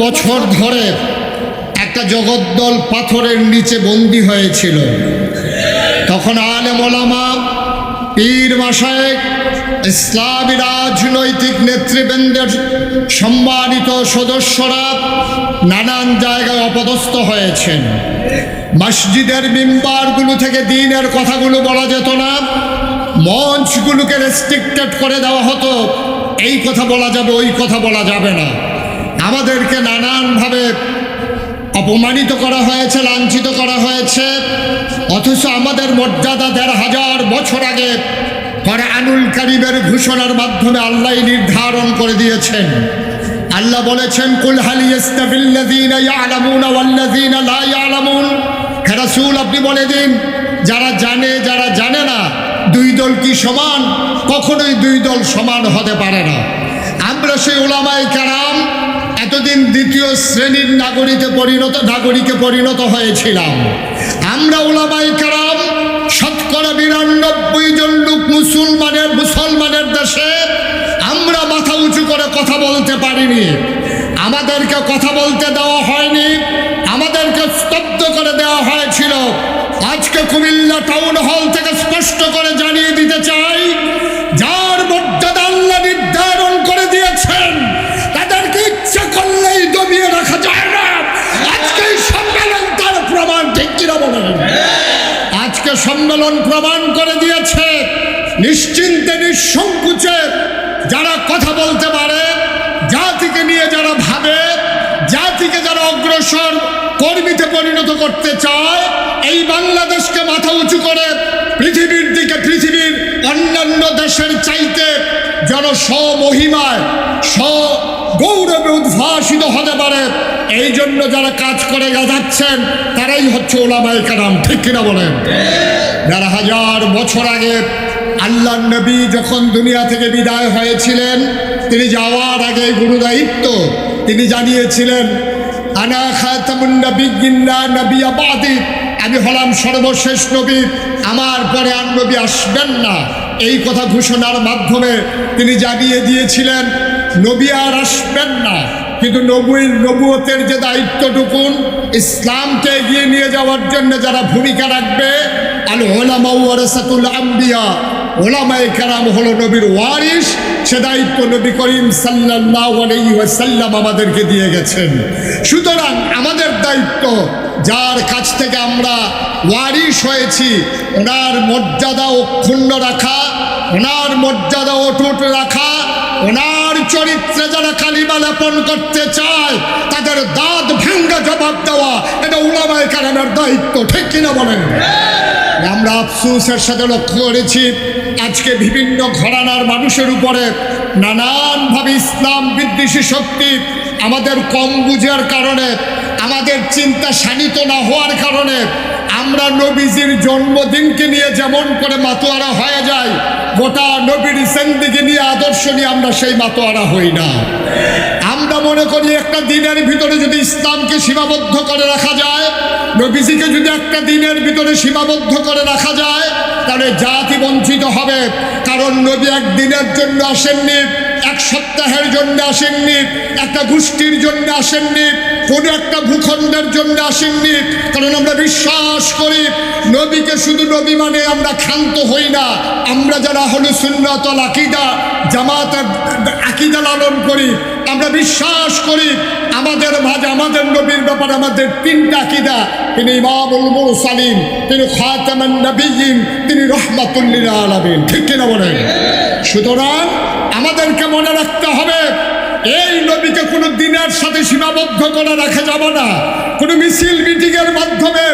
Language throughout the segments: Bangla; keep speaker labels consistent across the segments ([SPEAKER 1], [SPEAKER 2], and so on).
[SPEAKER 1] বছর ধরে একটা জগদ্দল পাথরের নিচে বন্দী হয়েছিল। তখন আলেম ওলামা, পীর মাশায়েখ, ইসলামী রাজনৈতিক নেতৃবৃন্দের সম্মানিত সদস্যরা নানান জায়গায় অপদস্থ হয়েছেন। মসজিদের মিম্বারগুলো থেকে দ্বীনের কথাগুলো বলা যেত না, মঞ্চগুলোকে রেস্ট্রিক্টেড করে দেওয়া হতো, এই কথা বলা যাবে, ওই কথা বলা যাবে না। আমাদেরকে নানানভাবে অপমানিত করা হয়েছে, লাঞ্ছিত করা হয়েছে। অথচ আমাদের মর্যাদা ১৫০০ বছর আগে কোরআনুল কারীমের ঘোষণার মাধ্যমে আল্লাহ নির্ধারণ করে দিয়েছেন। আল্লাহ বলেছেন, কুল হাল ইয়াস্তাবিল্লাযীনা ইয়ালামুনা ওয়াল্লাযীনা লা ইয়ালামুন। হে রাসূল, আপনি বলে দিন, যারা জানে যারা জানে না, দুই দল কি সমান? কখনোই দুই দল সমান হতে পারে না। আমরা সেই উলামায়ে কেরাম এতদিন দ্বিতীয় শ্রেণীর নাগরিকে পরিণত হয়েছিলাম। আমরা উলামায়ে কেরাম শতকরা ৯২ জন লোক মুসলমানের দেশে আমরা মাথা উঁচু করে কথা বলতে পারিনি। আমাদেরকে কথা বলতে দেওয়া হয়নি, আমাদেরকে স্তব্ধ করে দেওয়া হয়েছিল। আজকে কুমিল্লা টাউন হল থেকে স্পষ্ট করে জানিয়ে দিতে চাই, যার মর্যাদা আল্লাহ নির্ধারণ করে দিয়েছেন তাদেরকে ইচ্ছা করলেই দমিয়ে রাখা যায় না। আজকে সম্মেলন তার প্রমাণ, ঠিক কিনা বলেন? আজকে সম্মেলন প্রমাণ করে দিয়েছে, নিশ্চিন্তে নিঃসংকোচে যারা কথা বলতে পারে, জাতিকে নিয়ে যারা ভাবে, জাতিকে যারা অগ্রসর কর্মীতে পরিণত করতে চায়, এই বাংলাদেশকে মাথা উঁচু করে পৃথিবীর দিকে, পৃথিবীর অন্যান্য দেশের চাইতে যেন স্বমহিমায় গৌরবে উদ্ভাসিত হতে পারে, এই জন্য যারা কাজ করে যাচ্ছেন তারাই হচ্ছে উলামায়ে কেরাম, ঠিক কিনা বলেন? ১৫০০ বছর আগে আল্লাহর নবী যখন দুনিয়া থেকে বিদায় হয়েছিলেন, তিনি যাওয়ার আগে গুরুদায়িত্ব তিনি জানিয়েছিলেন, আনা খাতামুন নবিয়্যিন লা নবিয়্যা বাদি, আমি হলাম সর্বশেষ নবী, আমার পরে আর নবী আসবেন না। এই কথা ঘোষণার মাধ্যমে তিনি জানিয়ে দিয়েছিলেন নবী আর আসবেন না। কিন্তু নবুয়তের যে দায়িত্বটুকুন, ইসলামকে এগিয়ে নিয়ে যাওয়ার জন্য যারা ভূমিকা রাখবে, আল উলামা ওয়ারাসাতুল আম্বিয়া, উলামায়ে কেরাম হলো নবীর ওয়ারিস। সে দায়িত্ব নবী করিম সাল্লাল্লাহু আলাইহি ওয়াসাল্লাম আমাদেরকে দিয়ে গেছেন। সুতরাং আমাদের দায়িত্ব, যার কাছ থেকে আমরা ওয়ারিস হয়েছি, ওনার মর্যাদা অক্ষুণ্ণ রাখা, ওনার মর্যাদা অটুট রাখা, ওনার চরিত্রে যারা কালিমা লেপন করতে চায় তাদের দাঁত ভাঙ্গা জবাব দেওয়া, এটা উলামায়ে কেরামের দায়িত্ব, ঠিক কিনা বলেন? আমরা আফসোসের সাথে লক্ষ্য করেছি, আজকে বিভিন্ন ঘরানার মানুষের উপরে নানানভাবে ইসলাম বিদ্বেষী শক্তি আমাদের কম বুঝার কারণে, আমাদের চিন্তা শানিত না হওয়ার কারণে আমরা নবীজির জন্মদিনকে নিয়ে যেমন করে মাতোয়ারা হয়ে যায়, গোটা নবীর জিন্দেগি নিয়ে, আদর্শ নিয়ে আমরা সেই মাতোয়ারা হই না। আমরা মনে করি একটা দিনের ভিতরে যদি ইসলামকে সীমাবদ্ধ করে রাখা যায়, নবীজিকে যদি একটা দিনের ভিতরে সীমাবদ্ধ করে রাখা যায়, তাহলে জাতি বঞ্চিত হবে। কারণ নবী একদিনের জন্য আসেননি, এক সপ্তাহের জন্য আসেননি, একটা গোষ্ঠীর জন্য আসেননি, কোনো একটা ভূখণ্ডের জন্য আসেননি। কারণ আমরা বিশ্বাস করি নবীকে শুধু নবী মানে আমরা ক্ষান্ত হই না। আমরা যারা আহলে সুন্নাত ওয়াল আকীদা, জামাতের আকীদা লালন করি, আমরা বিশ্বাস করি আমাদের মাঝে আমাদের নবীর ব্যাপারে আমাদের ৩টা আকীদা। তিনি ইমামুল মুরসালিন, তিনি খাতামুন নবিয়্যিন, তিনি রাহমাতুল লিল আলামিন, ঠিক কিনা বলেন? সুতরাং আমাদেরকে মনে রাখতে হবে, এই নবীকে কোনো দিনের সাথে সীমাবদ্ধ করে রাখা যাবে না। কোনো মিছিল মিটিংয়ের মাধ্যমে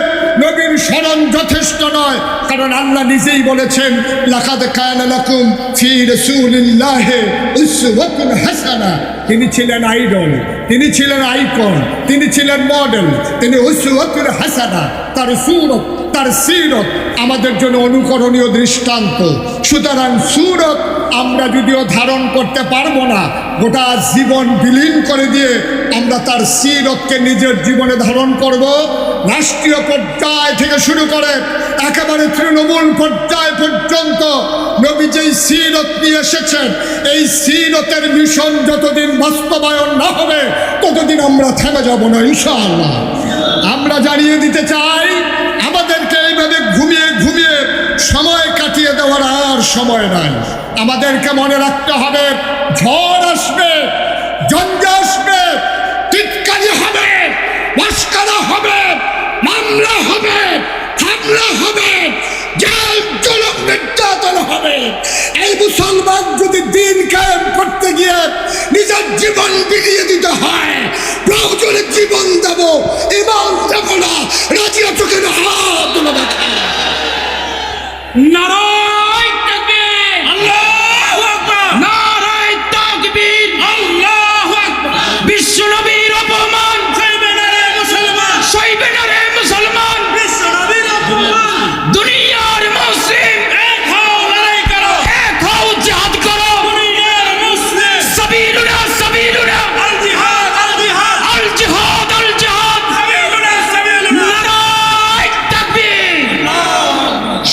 [SPEAKER 1] নবীর স্মরণ যথেষ্ট নয়। কারণ আল্লাহ নিজেই বলেছেন, লাকাদ কানা লাকুম ফি রাসূলিল্লাহি উসওয়াতুন হাসানা। তিনি ছিলেন আইডল, তিনি ছিলেন আইকন, তিনি ছিলেন মডেল, তিনি উসওয়াতুন হাসানা, তার সুরত তার সিরত আমাদের জন্য অনুকরণীয় দৃষ্টান্ত। সুতরাং সুরত আমরা যদিও ধারণ করতে পারবো না, গোটা জীবন বিলীন করে দিয়ে আমরা তার সিরতকে নিজের জীবনে ধারণ করব। রাষ্ট্রীয় পর্যায় থেকে শুরু করে একেবারে তৃণমূল পর্যায় পর্যন্ত নবী যেই সিরত নিয়ে এসেছেন, এই সিরতের মিশন যতদিন বাস্তবায়ন না হবে ততদিন আমরা থেমে যাব না ইনশাআল্লাহ। আমরা জানিয়ে দিতে চাই, আমাদেরকে এইভাবে ঘুমিয়ে ঘুমিয়ে সময় কাটিয়ে দেওয়ার আর সময় নাই। আমাদেরকে মনে রাখতে হবে, ঝড় আসবে, ঝঞ্ঝা আসবে, টিটকারি হবে, মস্করা হবে, মামলা হবে, হামলা হবে, জেল জুলুম নির্যাতন হবে। এই মুসলমান যদি দিন কায়েম করতে গিয়ে নিজের জীবন বিলিয়ে দিতে হয়, প্রয়োজনে জীবন দেব, ইমান দেব না। রাজি আছো কিনা? হাত তুলে দেখা।
[SPEAKER 2] নারায়ে তাকবীর, আল্লাহু আকবার। নারায়ে তাকবীর, আল্লাহু আকবার। বিশ্ব নবীর অপমান সইবে না রে মুসলমান, সইবে না রে মুসলমান। বিশ্ব নবীর অপমান, দুনিয়ার মুসলিম এক হও, লড়াই করো, এক হও, জিহাদ করো। দুনিয়ার মুসলিম সাবিলুনা সাবিলুনা, আল জিহাদ আল জিহাদ, আল জিহাদ আল জিহাদ, সাবিলুনা সাবিলুনা। নারায়ে তাকবীর।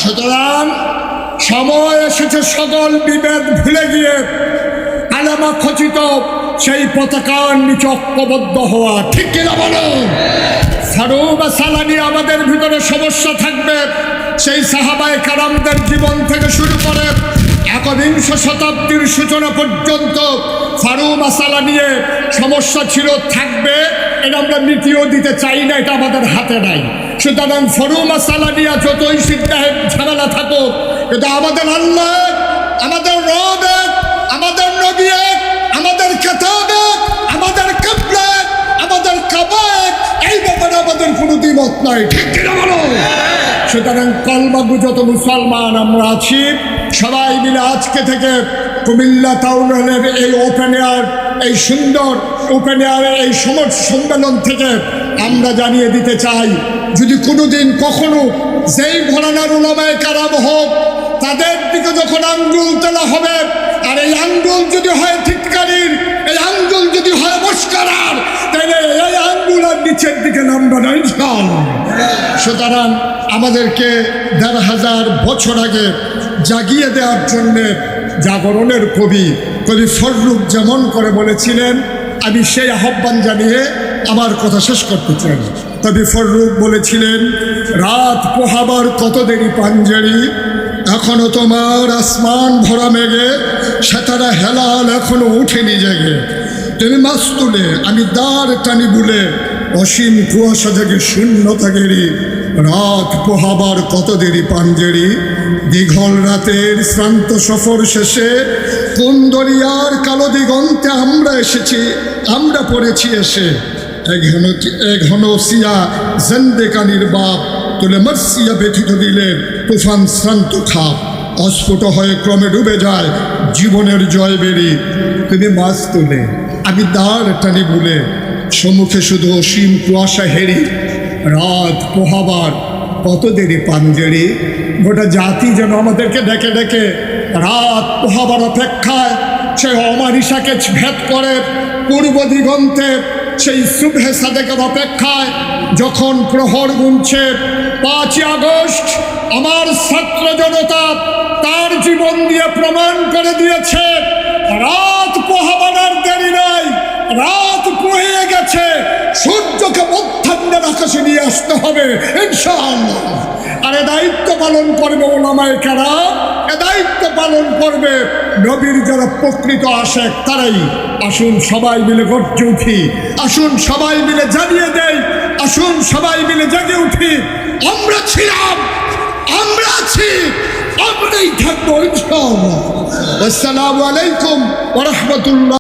[SPEAKER 1] সুতরাং সময় এসেছে সকল বিভেদ ভুলে গিয়ে আলামা খচিত সেই পতাকার নিচে ঐক্যবদ্ধ হওয়া। ঠিক কিনা বলো? ফারুক সালানি আমাদের ভিতরে সমস্যা থাকবে, সেই সাহাবায়ে কারামদের জীবন থেকে শুরু করে একবিংশ শতাব্দীর সূচনা পর্যন্ত ফারুক সালা নিয়ে সমস্যা ছিল, থাকবে। এটা আমরা মিটিয়েও দিতে চাই না, এটা আমাদের হাতে নাই। সুতরাং ফারুক সালা নিয়ে যতই সিদ্ধাহে ঝামেলা থাকুক, কিন্তু আমাদের আল্লাহ, আমাদের রব এক, আমাদের নবী এক, আমাদের কিতাব এক, আমাদের কিবলা এক, আমাদের কাবা এক। এই ব্যাপারে আমাদের কোনো দ্বিমত নাই। ঠিক কিনা বলো? সুতরাং কলমাগু যত মুসলমান আমরা আছি, সবাই মিলে আজকে থেকে কুমিল্লা টাউন হলের এই ওপেন এয়ার, এই সুন্দর ওপেন এয়ারে এই সম্মেলন থেকে আমরা জানিয়ে দিতে চাই, যদি কোনোদিন কখনো যেই ঘরানার উলামায়ে কেরাম হোক, তাদের দিকে যখন আঙ্গুল তোলা হবে, আর এই আঙ্গুল যদি হয় টিটকারির, এই আঙ্গুল যদি হয় মস্করার, তাহলে এই আঙ্গুল আর নিচের দিকে নামবে না ইনশাআল্লাহ। সুতরাং আমাদেরকে ১৫০০ বছর আগে জাগিয়ে দেওয়ার জন্যে জাগরণের কবি ফররুখ যেমন করে বলেছিলেন, আমি সেই আহ্বান জানিয়ে আমার কথা শেষ করতে চাই। কবি ফররুখ বলেছিলেন, রাত পোহাবার কত দেরি পাঞ্জেরি, এখনো তোমার আসমান ভরা মেঘে, সেতারা হেলাল এখনো উঠেনি জেগে। তুমি মাছ তুলে আমি দাঁড় টানি বুলে, অসীম কুয়াশা জেগে শূন্যতা গেরি। রাত পোহাবার কত দেরি পাঞ্জেরি, দীঘল রাতের শ্রান্ত সফর শেষে কোন দরিয়ার কালো দিগন্তে আমরা এসেছি, আমরা পড়েছি এসে। ঘন সিয়া জেন্দেকানির বাপ তুলে মার্সিয়া ব্যথিত দিলে তুফান শ্রান্ত খাপ। অস্ফুট হয়ে ক্রমে ডুবে যায় জীবনের জয় বেরি। তুমি মাছ তুলে আমি দাঁড় টানি বুলে, সম্মুখে শুধু অসীম কুয়াশা হেরি। রাত পোহাবার কত দেরি পাঞ্জেরি। গোটা জাতি যেন আমাদেরকে ডেকে ডেকে রাত পোহাবার অপেক্ষায়, সেই অমানিসাকে ভেদ করে পূর্ব দিগন্তে সেই শুভে সাদেকের অপেক্ষায় যখন প্রহর গুনছে ৫ই আগস্ট, আমার ছাত্র জনতা তার জীবন দিয়ে প্রমাণ করে দিয়েছে, রাত পোহাবার আর দেরি নাই, রাত পোহে গেছে। সূর্যকে মধ্যাহ্নের আকাশে নিয়ে আসতে হবে ইনশাআল্লাহ। আর এ দায়িত্ব পালন করবে উলামায়ে কেরাম, এ দায়িত্ব পালন করবে নবীর যারা প্রকৃত আশেক তারাই। আসুন সবাই মিলে গর্জে উঠি, আসুন সবাই মিলে জানিয়ে দেই, আসুন সবাই মিলে জেগে উঠি, আমরা ছিলাম, আমরা আছি, আমরাই থাকবো ইনশাআল্লাহ। আসসালামু আলাইকুম ওয়া রাহমাতুল্লাহ।